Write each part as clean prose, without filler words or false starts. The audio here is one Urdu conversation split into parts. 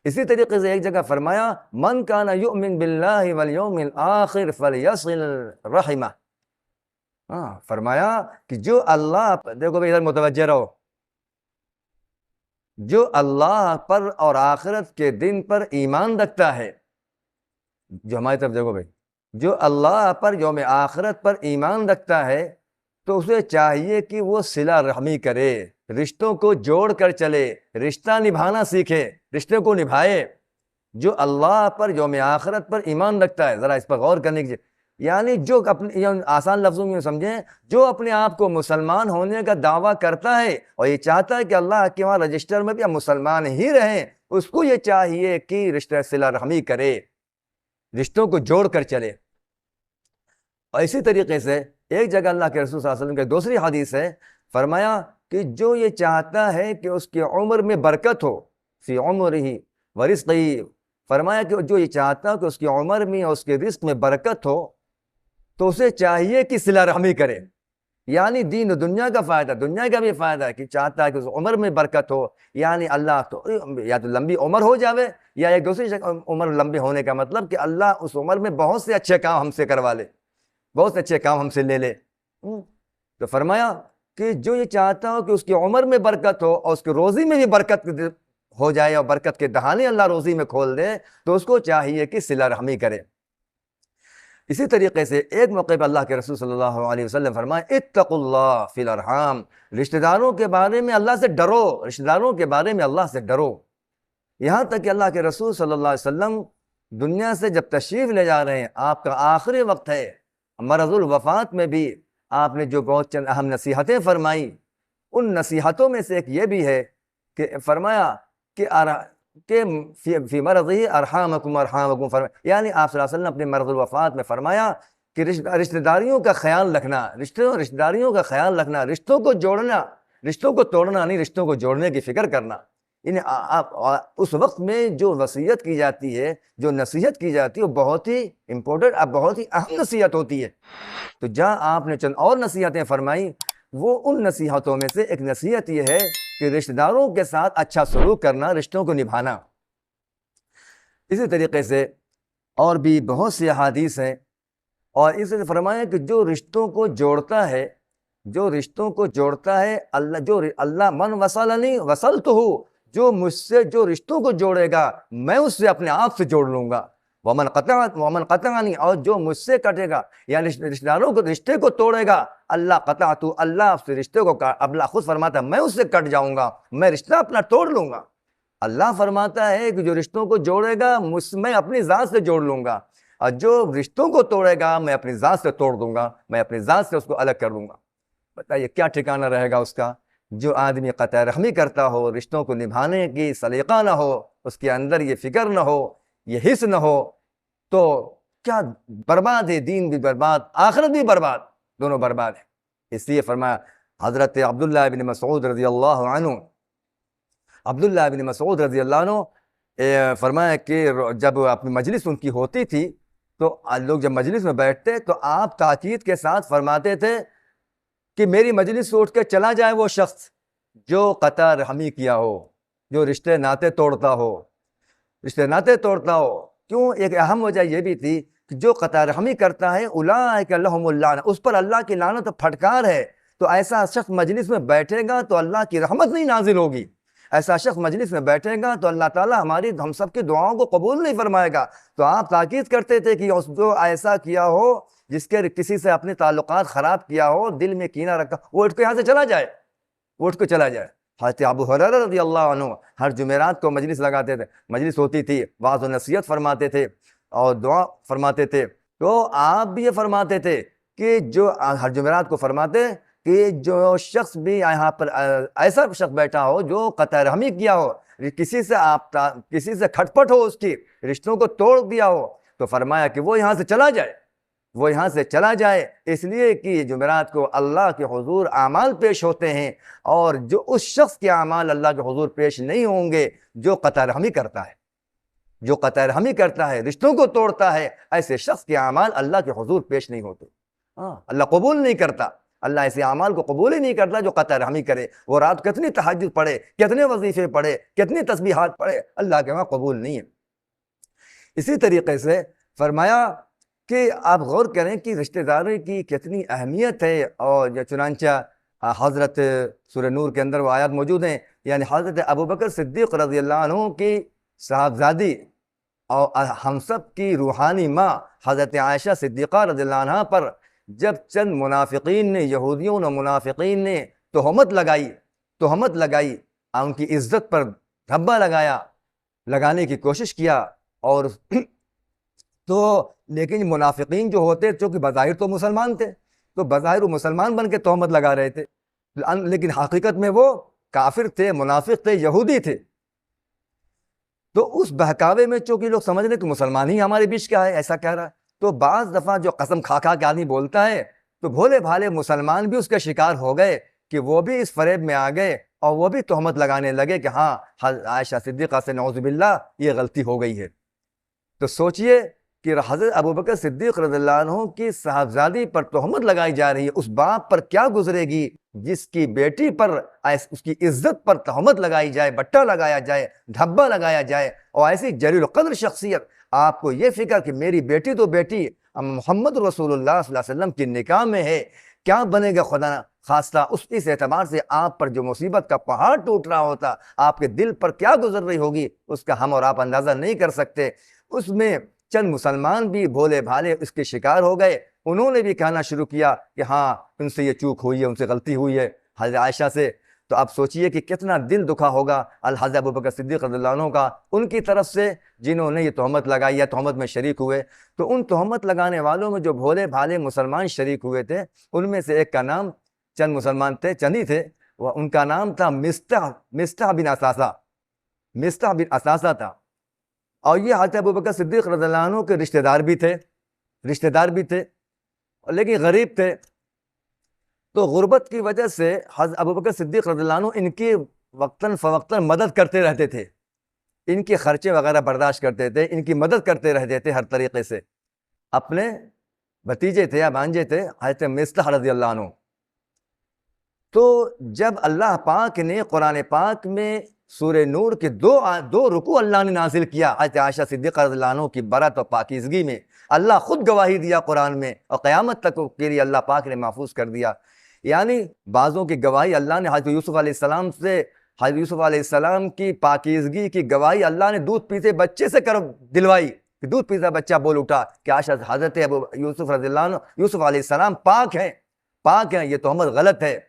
اسی طریقے سے ایک جگہ فرمایا من کان یؤمن باللہ والیوم الآخر فلیصل رحمہ. فرمایا کہ جو اللہ، دیکھو بھائی ادھر متوجہ رہو، جو اللہ پر اور آخرت کے دن پر ایمان رکھتا ہے، جو ہماری طرف دیکھو بھائی، جو اللہ پر یوم آخرت پر ایمان رکھتا ہے تو اسے چاہیے کہ وہ صلہ رحمی کرے، رشتوں کو جوڑ کر چلے، رشتہ نبھانا سیکھے، رشتے کو نبھائے. جو اللہ پر یوم آخرت پر ایمان رکھتا ہے، ذرا اس پر غور کرنے کی، یعنی جو اپنے آسان لفظوں میں سمجھیں، جو اپنے آپ کو مسلمان ہونے کا دعویٰ کرتا ہے اور یہ چاہتا ہے کہ اللہ کے وہاں رجسٹر میں بھی ہم مسلمان ہی رہیں، اس کو یہ چاہیے کہ رشتہ صلہ رحمی کرے، رشتوں کو جوڑ کر چلے. اور اسی طریقے سے ایک جگہ اللہ کے رسول صلی اللہ علیہ وسلم کی دوسری حدیث ہے، فرمایا کہ جو یہ چاہتا ہے کہ اس کی عمر میں برکت ہو، فی عمرہ ورزقہ، فرمایا کہ جو یہ چاہتا ہے کہ اس کی عمر میں اور اس کے رزق میں برکت ہو تو اسے چاہیے کہ صلہ رحمی کرے. یعنی دین و دنیا کا فائدہ، دنیا کا بھی فائدہ ہے کہ چاہتا ہے کہ اس عمر میں برکت ہو، یعنی اللہ تو یا تو لمبی عمر ہو جاوے، یا ایک دوسری عمر لمبی ہونے کا مطلب کہ اللہ اس عمر میں بہت سے اچھے کام ہم سے کروا لے، بہت سے اچھے کام ہم سے لے لے. تو فرمایا کہ جو یہ چاہتا ہو کہ اس کی عمر میں برکت ہو اور اس کی روزی میں بھی برکت ہو جائے اور برکت کے دہانے اللہ روزی میں کھول دے، تو اس کو چاہیے کہ صلہ رحمی کرے. اسی طریقے سے ایک موقع پہ اللہ کے رسول صلی اللہ علیہ وسلم فرمائے اتقوا اللہ فی الارحام، رشتہ داروں کے بارے میں اللہ سے ڈرو، رشتہ داروں کے بارے میں اللہ سے ڈرو. یہاں تک کہ اللہ کے رسول صلی اللہ علیہ وسلم دنیا سے جب تشریف لے جا رہے ہیں، آپ کا آخری وقت ہے، مرض الوفات میں بھی آپ نے جو بہت چند اہم نصیحتیں فرمائی، ان نصیحتوں میں سے ایک یہ بھی ہے کہ فرمایا کہ فی مرضی ارحامکم ارحامکم، یعنی آپ صلی اللہ علیہ وسلم اپنے مرض الوفات میں فرمایا کہ رشتہ داریوں کا خیال رکھنا، رشتہ داریوں کا خیال رکھنا، رشتوں کو جوڑنا، رشتوں کو توڑنا نہیں، رشتوں کو جوڑنے کی فکر کرنا. یعنی اس وقت میں جو وصیت کی جاتی ہے، جو نصیحت کی جاتی ہے، وہ بہت ہی امپورٹنٹ، بہت ہی اہم نصیحت ہوتی ہے. تو جہاں آپ نے چند اور نصیحتیں فرمائی، وہ ان نصیحتوں میں سے ایک نصیحت یہ ہے کہ رشتہ داروں کے ساتھ اچھا سلوک کرنا، رشتوں کو نبھانا. اسی طریقے سے اور بھی بہت سی احادیث ہیں، اور اس سے فرمایا کہ جو رشتوں کو جوڑتا ہے، جو رشتوں کو جوڑتا ہے، اللہ من وصلنی وصلتہ، جو مجھ سے جو رشتوں کو جوڑے گا میں اس سے اپنے آپ سے جوڑ لوں گا. ومن قطعنی، اور جو مجھ سے کٹے گا، یعنی رشتہ داروں کو، رشتے کو توڑے گا، اللہ قطعت، اللہ اس رشتے کو، اللہ خود فرماتا ہے میں اس سے کٹ جاؤں گا، میں رشتہ اپنا توڑ لوں گا. اللہ فرماتا ہے کہ جو رشتوں کو جوڑے گا میں اپنی ذات سے جوڑ لوں گا، اور جو رشتوں کو توڑے گا میں اپنی ذات سے توڑ دوں گا، میں اپنی ذات سے اس کو الگ کر دوں گا. بتائیے کیا ٹھکانہ رہے گا اس کا؟ جو آدمی قطع رحمی کرتا ہو، رشتوں کو نبھانے کی سلیقہ نہ ہو، اس کے اندر یہ فکر نہ ہو، یہ حس نہ ہو، تو کیا برباد ہے، دین بھی برباد، آخرت بھی برباد، دونوں برباد ہیں. اس لیے فرمایا حضرت عبداللہ بن مسعود رضی اللہ عنہ، عبداللہ بن مسعود رضی اللہ عنہ فرمایا کہ جب اپنی مجلس ان کی ہوتی تھی تو لوگ جب مجلس میں بیٹھتے تو آپ تاکید کے ساتھ فرماتے تھے کہ میری مجلس سے اٹھ کے چلا جائے وہ شخص جو قطع رحمی کیا ہو، جو رشتے ناطے توڑتا ہو، رشتے ناطے توڑتا ہو. کیوں؟ ایک اہم وجہ یہ بھی تھی کہ جو قطع رحمی کرتا ہے اولئک لہم اللعنہ، اس پر اللہ کی لعنت پھٹکار ہے. تو ایسا شخص مجلس میں بیٹھے گا تو اللہ کی رحمت نہیں نازل ہوگی، ایسا شخص مجلس میں بیٹھے گا تو اللہ تعالیٰ ہم سب کی دعاؤں کو قبول نہیں فرمائے گا. تو آپ تاکید کرتے تھے کہ جو ایسا کیا ہو، جس کے کسی سے اپنے تعلقات خراب کیا ہو، دل میں کینہ رکھا، وہ اٹھ کے یہاں سے چلا جائے، وہ اٹھ کے چلا جائے. حضرت ابو ہریرہ رضی اللہ عنہ ہر جمعرات کو مجلس لگاتے تھے، مجلس ہوتی تھی، وعظ و نصیحت فرماتے تھے اور دعا فرماتے تھے. تو آپ بھی یہ فرماتے تھے کہ جو ہر جمعرات کو فرماتے کہ جو شخص بھی یہاں پر ایسا شخص بیٹھا ہو جو قطع رحمی کیا ہو، کسی سے کھٹ پٹ ہو، اس کی رشتوں کو توڑ دیا ہو، تو فرمایا کہ وہ یہاں سے چلا جائے، وہ یہاں سے چلا جائے. اس لیے کہ جمعرات کو اللہ کے حضور اعمال پیش ہوتے ہیں، اور جو اس شخص کے اعمال اللہ کے حضور پیش نہیں ہوں گے جو قطع رحمی کرتا ہے، جو قطع رحمی کرتا ہے، رشتوں کو توڑتا ہے، ایسے شخص کے اعمال اللہ کے حضور پیش نہیں ہوتے، اللہ قبول نہیں کرتا. اللہ ایسے اعمال کو قبول ہی نہیں کرتا جو قطع رحمی کرے. وہ رات کتنی تہجد پڑھے, کتنے وظیفے پڑھے, کتنی تسبیحات پڑھے, اللہ کے وہاں قبول نہیں ہے. اسی طریقے سے فرمایا کہ آپ غور کریں کہ رشتہ داری کی کتنی اہمیت ہے. اور چنانچہ حضرت سورہ نور کے اندر وہ آیات موجود ہیں, یعنی حضرت ابوبکر صدیق رضی اللہ عنہ کی صاحبزادی اور ہم سب کی روحانی ماں حضرت عائشہ صدیقہ رضی اللہ عنہ پر جب چند منافقین نے, یہودیوں اور منافقین نے تہمت لگائی, ان کی عزت پر دھبا لگانے کی کوشش کیا, اور تو لیکن منافقین جو ہوتے چونکہ بظاہر تو مسلمان تھے, تو بظاہر وہ مسلمان بن کے تہمت لگا رہے تھے, لیکن حقیقت میں وہ کافر تھے, منافق تھے, یہودی تھے. تو اس بہکاوے میں چونکہ لوگ سمجھ رہے کہ مسلمان ہی ہمارے بیچ کیا ہے, ایسا کہہ رہا ہے, تو بعض دفعہ جو قسم کھا کے آدمی بولتا ہے تو بھولے بھالے مسلمان بھی اس کا شکار ہو گئے کہ وہ بھی اس فریب میں آ گئے اور وہ بھی تہمت لگانے لگے کہ ہاں عائشہ صدیقہ سے نعوذ باللہ یہ غلطی ہو گئی ہے. تو سوچئے کہ حضرت ابوبکر صدیق رضی اللہ عنہ کی صاحبزادی پر تہمت لگائی جا رہی ہے, اس باپ پر کیا گزرے گی جس کی بیٹی پر اس کی عزت پر تہمت لگائی جائے, بٹا لگایا جائے, دھبا لگایا جائے, اور ایسی جلیل القدر شخصیت. آپ کو یہ فکر کہ میری بیٹی تو بیٹی محمد رسول اللہ صلی اللہ علیہ وسلم کی نکاح میں ہے, کیا بنے گا خدا خواستہ. اس اعتبار سے آپ پر جو مصیبت کا پہاڑ ٹوٹ رہا ہوتا, آپ کے دل پر کیا گزر رہی ہوگی, اس کا ہم اور آپ اندازہ نہیں کر سکتے. اس میں چند مسلمان بھی بھولے بھالے اس کے شکار ہو گئے, انہوں نے بھی کہنا شروع کیا کہ ہاں ان سے یہ چوک ہوئی ہے, ان سے غلطی ہوئی ہے حضرت عائشہ سے. تو آپ سوچئے کہ کتنا دل دکھا ہوگا حضرت ابوبکر صدیق رضی اللہ عنہ کا ان کی طرف سے جنہوں نے یہ تہمت لگائی یا تہمت میں شریک ہوئے. تو ان تہمت لگانے والوں میں جو بھولے بھالے مسلمان شریک ہوئے تھے, ان میں سے ایک کا نام, چند مسلمان تھے, چند ہی تھے, ان کا نام تھا مستح بن اساسہ تھا. اور یہ حضرت ابوبکر صدیق رضی اللہ عنہ کے رشتہ دار بھی تھے لیکن غریب تھے. تو غربت کی وجہ سے حضرت ابوبکر صدیق رضی اللہ عنہ ان کی وقتاً فوقتاً مدد کرتے رہتے تھے, ان کے خرچے وغیرہ برداشت کرتے تھے, ان کی مدد کرتے رہتے تھے ہر طریقے سے. اپنے بھتیجے تھے یا بھانجے تھے حضرت مستح رضی اللہ عنہ. تو جب اللہ پاک نے قرآن پاک میں سورہ نور کے دو رکوع اللہ نے نازل کیا حضرت عائشہ صدیقہ رضی اللہ عنہ کی برات و پاکیزگی میں, اللہ خود گواہی دیا قرآن میں, اور قیامت تک کے لیے اللہ پاک نے محفوظ کر دیا. یعنی بعضوں کی گواہی اللہ نے حضرت یوسف علیہ السلام سے, حضرت یوسف علیہ السلام کی پاکیزگی کی گواہی اللہ نے دودھ پیتے بچے سے دلوائی. کہ دودھ پیتا بچہ بول اٹھا کہ حضرت یوسف رضی اللہ عنہ, یوسف علیہ السلام پاک ہیں, یہ تہمت غلط ہے.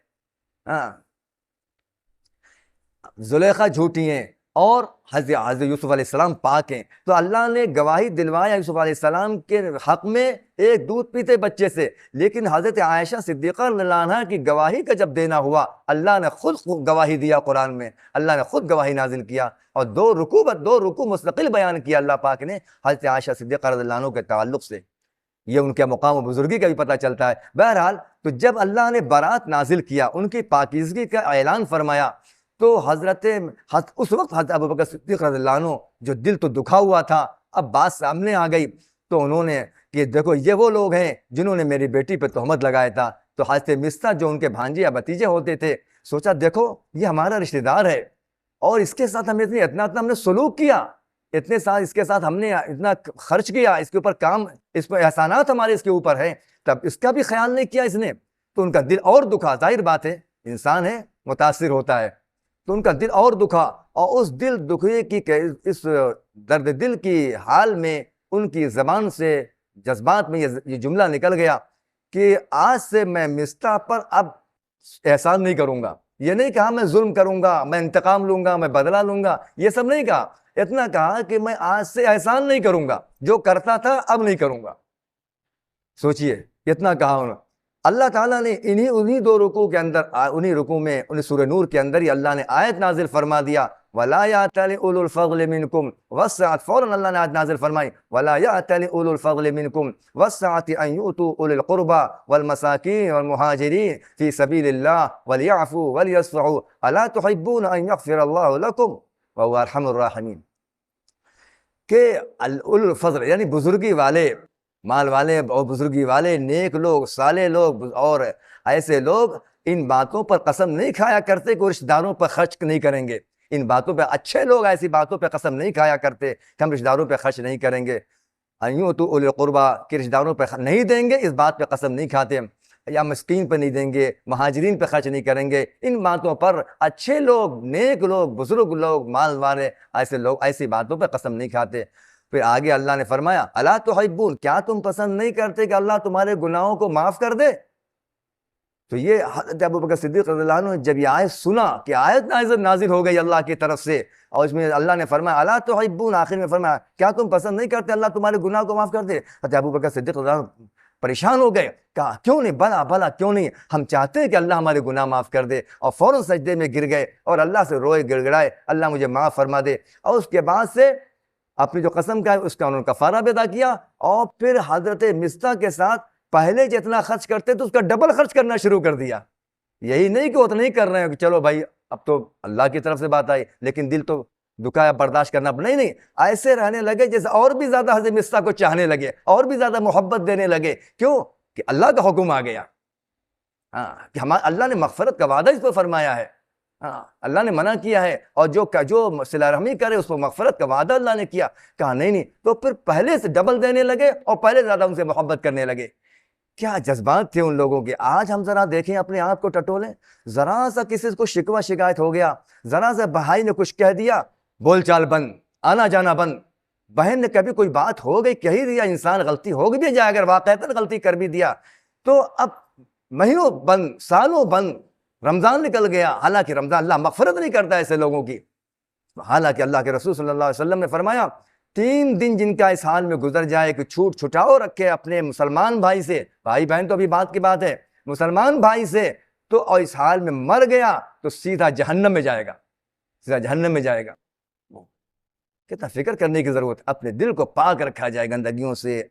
زلیخا جھوٹی ہیں اور حضرت یوسف علیہ السلام پاک ہیں. تو اللہ نے گواہی دلوایا یوسف علیہ السلام کے حق میں ایک دودھ پیتے بچے سے. لیکن حضرت عائشہ صدیقہ رضی اللہ عنہا کی گواہی کا جب دینا ہوا, اللہ نے خود گواہی دیا قرآن میں, اللہ نے خود گواہی نازل کیا, اور دو رکوع مستقل بیان کیا اللہ پاک نے حضرت عائشہ صدیقہ رضی اللہ عنہ کے تعلق سے. یہ ان کے مقام و بزرگی کا بھی پتہ چلتا ہے. بہرحال تو جب اللہ نے برات نازل کیا, ان کی پاکیزگی کا اعلان فرمایا, تو اس وقت حضرت ابوبکر صدیق رضی اللہ عنہ جو دل تو دکھا ہوا تھا, اب بات سامنے آ گئی. تو انہوں نے کہ دیکھو یہ وہ لوگ ہیں جنہوں نے میری بیٹی پہ تہمت لگایا تھا. تو حضرت مستح جو ان کے بھانجے یا بھتیجے ہوتے تھے, سوچا دیکھو یہ ہمارا رشتہ دار ہے, اور اس کے ساتھ ہم نے اتنا ہم نے سلوک کیا, اتنے سال اس کے ساتھ ہم نے اتنا خرچ کیا, اس کے اوپر کام, اس پر احسانات ہمارے اس کے اوپر ہیں, تب اس کا بھی خیال نہیں کیا اس نے. تو ان کا دل اور دکھا. ظاہر بات ہے, انسان ہے, متاثر ہوتا ہے. تو ان کا دل اور دکھا, اور اس دل دکھے کی اس درد دل کی حال میں ان کی زبان سے, جذبات میں یہ جملہ نکل گیا کہ آج سے میں مستح پر اب احسان نہیں کروں گا. یہ نہیں کہا میں ظلم کروں گا, میں انتقام لوں گا, میں بدلہ لوں گا, یہ سب نہیں کہا. اتنا کہا کہ میں آج سے احسان نہیں کروں گا, جو کرتا تھا اب نہیں کروں گا. سوچئے اتنا کہا انہوں. اللہ تعالیٰ نے انہی دو رکوع کے اندر, انہی رکوع میں, انہی سورہ نور کے اندر ہی اللہ نے آیت نازل فرما دیا, وَلَا يَأْتَلِ أُولُو الْفَضْلِ مِنْكُمْ وَالسَّعَةِ. فوراً اللہ نے آیت نازل فرمائی, وَلَا يَأْتَلِ أُولُو الْفَضْلِ مِنْكُمْ وَالسَّعَةِ أَنْ يُؤْتُوا أُولِي الْقُرْبَى وَالْمَسَاكِينِ وَالْمُهَاجِرِينَ فِي سَبِيلِ اللَّهِ وَلْيَعْفُوا وَلْيَصْفَحُوا أَلَا تُحِبُّونَ أَنْ يَغْفِرَ اللَّهُ لَكُمْ وَهُوَ أَرْحَمُ الرَّاحِمِينَ. کہ اولو الفضل یعنی بزرگی والے مال والے اور بزرگی والے نیک لوگ صالح لوگ اور ایسے لوگ ان باتوں پر قسم نہیں کھایا کرتے کہ وہ رشتہ داروں پر خرچ نہیں کریں گے. ان باتوں پہ اچھے لوگ ایسی باتوں پہ قسم نہیں کھایا کرتے کہ ہم رشتہ داروں پہ خرچ نہیں کریں گے. ایوں تو اولی قربا کہ رشتہ داروں پہ نہیں دیں گے اس بات پہ قسم نہیں کھاتے, یا مسکین پہ نہیں دیں گے, مہاجرین پہ خرچ نہیں کریں گے. ان باتوں پر اچھے لوگ نیک لوگ بزرگ لوگ مال والے ایسے لوگ ایسی باتوں پہ قسم نہیں کھاتے. پھر آگے اللہ نے فرمایا الا تحبون, کیا تم پسند نہیں کرتے کہ اللہ تمہارے گناہوں کو معاف کر دے؟ تو یہ حضرت ابوبکر صدیق رضی اللہ عنہ جب یہ آیت سنا کہ آیت نازل ہو گئی اللہ کی طرف سے, اور اس میں اللہ نے فرمایا الا تحبون, آخر میں فرمایا کیا تم پسند نہیں کرتے اللہ تمہارے گناہ کو معاف کر دے؟ حضرت ابوبکر صدیق رضی اللہ عنہ پریشان ہو گئے, کہا کیوں نہیں, بھلا بھلا کیوں نہیں, ہم چاہتے ہیں کہ اللہ ہمارے گناہ معاف کر دے. اور فوراً سجدے میں گر گئے اور اللہ سے روئے گڑ گڑائے, اللہ مجھے معاف فرما دے. اور اس کے بعد سے اپنی جو قسم کا ہے اس کا انہوں نے کفارہ بھی ادا کیا, اور پھر حضرت مصطح کے ساتھ پہلے جتنا خرچ کرتے تو اس کا ڈبل خرچ کرنا شروع کر دیا. یہی نہیں کہ اتنا ہی کر رہے ہیں کہ چلو بھائی اب تو اللہ کی طرف سے بات آئی لیکن دل تو دکھایا برداشت کرنا, نہیں, ایسے رہنے لگے جیسے اور بھی زیادہ حضرت مصطح کو چاہنے لگے, اور بھی زیادہ محبت دینے لگے. کیوں کہ اللہ کا حکم آ گیا, کہ اللہ نے مغفرت کا وعدہ اس پر فرمایا ہے, اللہ نے منع کیا ہے, اور جو صلہ رحمی کرے اس پر مغفرت کا وعدہ اللہ نے کیا. کہا نہیں, تو پھر پہلے سے ڈبل دینے لگے اور پہلے زیادہ ان سے محبت کرنے لگے. کیا جذبات تھے ان لوگوں کے. آج ہم ذرا دیکھیں اپنے آپ کو ٹٹولیں, ذرا سا کسی کو شکوہ شکایت ہو گیا, ذرا سا بھائی نے کچھ کہہ دیا, بول چال بند, آنا جانا بند. بہن نے کبھی کوئی بات ہو گئی کہہ دیا, انسان غلطی ہو بھی جائے, اگر واقعتاً غلطی کر بھی دیا تو اب مہینوں بند, سالوں بند, رمضان نکل گیا, حالانکہ رمضان اللہ مغفرت نہیں کرتا ایسے لوگوں کی. حالانکہ اللہ کے رسول صلی اللہ علیہ وسلم نے فرمایا 3 دن جن کا اس حال میں گزر جائے کہ چھوٹ چھٹاؤ رکھے اپنے مسلمان بھائی سے, بھائی بہن تو ابھی بات کی بات ہے, مسلمان بھائی سے, تو اور اس حال میں مر گیا تو سیدھا جہنم میں جائے گا, سیدھا جہنم میں جائے گا. کتنا فکر کرنے کی ضرورت, اپنے دل کو پاک رکھا جائے گندگیوں سے,